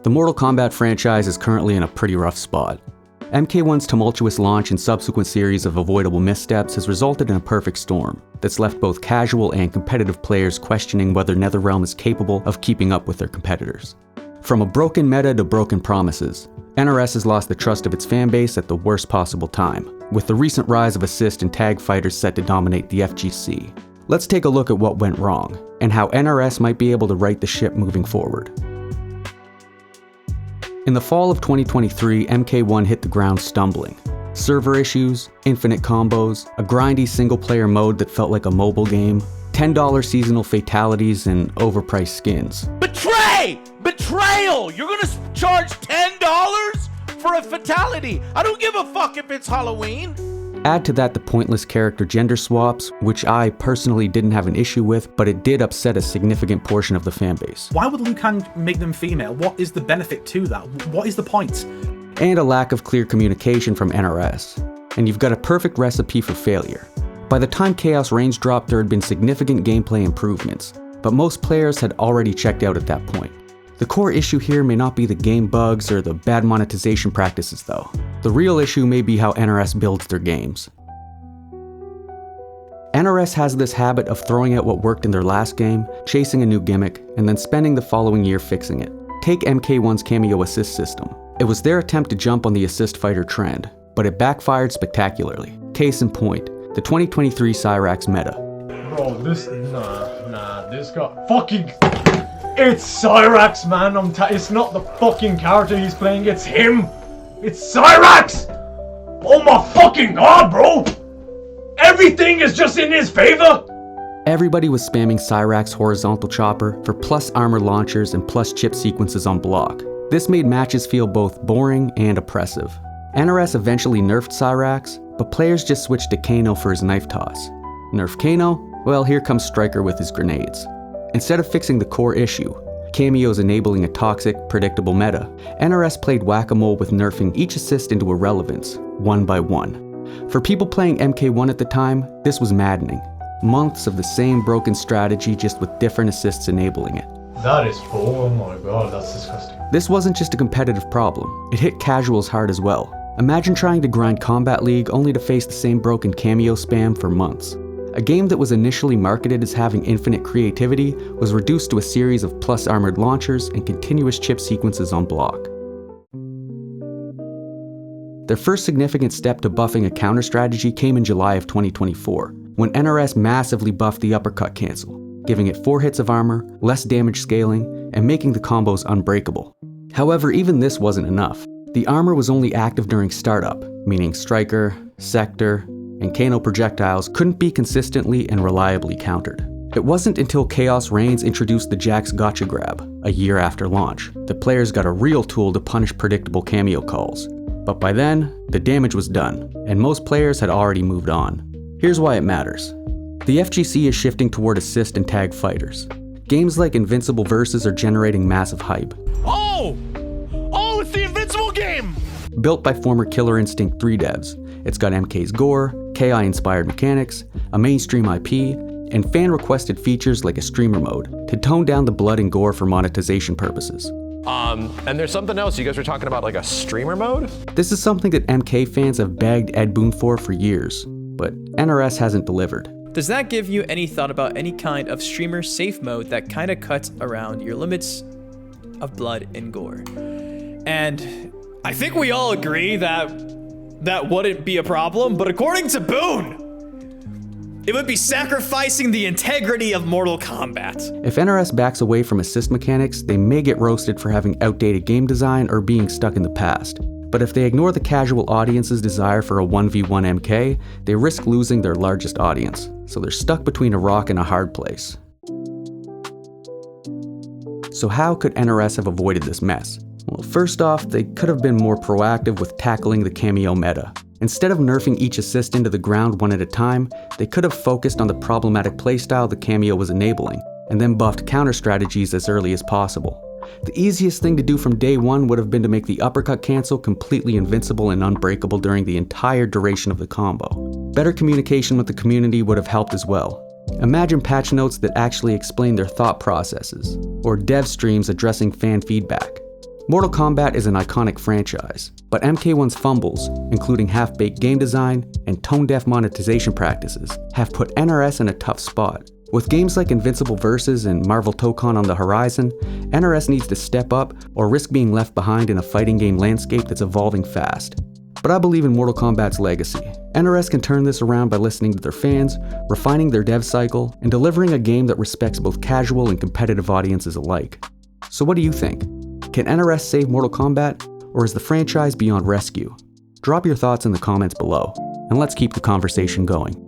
The Mortal Kombat franchise is currently in a pretty rough spot. MK1's tumultuous launch and subsequent series of avoidable missteps has resulted in a perfect storm that's left both casual and competitive players questioning whether NetherRealm is capable of keeping up with their competitors. From a broken meta to broken promises, NRS has lost the trust of its fanbase at the worst possible time, with the recent rise of assist and tag fighters set to dominate the FGC. Let's take a look at what went wrong, and how NRS might be able to right the ship moving forward. In the fall of 2023, MK1 hit the ground stumbling. Server issues, infinite combos, a grindy single-player mode that felt like a mobile game, $10 seasonal fatalities, and overpriced skins. Betrayal! You're gonna charge $10 for a fatality? I don't give a fuck if it's Halloween! Add to that the pointless character gender swaps, which I personally didn't have an issue with, but it did upset a significant portion of the fanbase. Why would Liu Kang make them female? What is the benefit to that? What is the point? And a lack of clear communication from NRS. And you've got a perfect recipe for failure. By the time Chaos Reigns dropped, there had been significant gameplay improvements, but most players had already checked out at that point. The core issue here may not be the game bugs or the bad monetization practices though. The real issue may be how NRS builds their games. NRS has this habit of throwing out what worked in their last game, chasing a new gimmick, and then spending the following year fixing it. Take MK1's cameo assist system. It was their attempt to jump on the assist fighter trend, but it backfired spectacularly. Case in point, the 2023 Cyrax meta. Bro, this guy fucking... It's Cyrax, man. It's not the fucking character he's playing, it's him. It's Cyrax! Oh my fucking god, bro! Everything is just in his favor! Everybody was spamming Cyrax horizontal chopper for plus armor launchers and plus chip sequences on block. This made matches feel both boring and oppressive. NRS eventually nerfed Cyrax, but players just switched to Kano for his knife toss. Nerf Kano? Well, here comes Striker with his grenades. Instead of fixing the core issue, cameos enabling a toxic, predictable meta, NRS played whack-a-mole with nerfing each assist into irrelevance, one by one. For people playing MK1 at the time, this was maddening. Months of the same broken strategy, just with different assists enabling it. That is full. Oh my god, that's disgusting. This wasn't just a competitive problem, it hit casuals hard as well. Imagine trying to grind Combat League only to face the same broken cameo spam for months. A game that was initially marketed as having infinite creativity was reduced to a series of plus armored launchers and continuous chip sequences on block. Their first significant step to buffing a counter strategy came in July of 2024, when NRS massively buffed the uppercut cancel, giving it 4 hits of armor, less damage scaling, and making the combos unbreakable. However, even this wasn't enough. The armor was only active during startup, meaning Striker, Sector, and Kano projectiles couldn't be consistently and reliably countered. It wasn't until Chaos Reigns introduced the Jax Gotcha Grab, a year after launch, that players got a real tool to punish predictable cameo calls. But by then, the damage was done, and most players had already moved on. Here's why it matters. The FGC is shifting toward assist and tag fighters. Games like Invincible Versus are generating massive hype. Oh, it's the Invincible game! Built by former Killer Instinct 3 devs, it's got MK's gore, KI-inspired mechanics, a mainstream IP, and fan-requested features like a streamer mode to tone down the blood and gore for monetization purposes. And there's something else, you guys were talking about, like a streamer mode? This is something that MK fans have begged Ed Boon for years, but NRS hasn't delivered. Does that give you any thought about any kind of streamer safe mode that kind of cuts around your limits of blood and gore? And I think we all agree that wouldn't be a problem, but according to Boon, it would be sacrificing the integrity of Mortal Kombat. If NRS backs away from assist mechanics, they may get roasted for having outdated game design or being stuck in the past. But if they ignore the casual audience's desire for a 1v1 MK, they risk losing their largest audience. So they're stuck between a rock and a hard place. So how could NRS have avoided this mess? Well, first off, they could have been more proactive with tackling the cameo meta. Instead of nerfing each assist into the ground one at a time, they could have focused on the problematic playstyle the cameo was enabling, and then buffed counter strategies as early as possible. The easiest thing to do from day one would have been to make the uppercut cancel completely invincible and unbreakable during the entire duration of the combo. Better communication with the community would have helped as well. Imagine patch notes that actually explain their thought processes, or dev streams addressing fan feedback. Mortal Kombat is an iconic franchise, but MK1's fumbles, including half-baked game design and tone-deaf monetization practices, have put NRS in a tough spot. With games like Invincible Versus and Marvel Tokon on the horizon, NRS needs to step up or risk being left behind in a fighting game landscape that's evolving fast. But I believe in Mortal Kombat's legacy. NRS can turn this around by listening to their fans, refining their dev cycle, and delivering a game that respects both casual and competitive audiences alike. So what do you think? Can NRS save Mortal Kombat, or is the franchise beyond rescue? Drop your thoughts in the comments below, and let's keep the conversation going.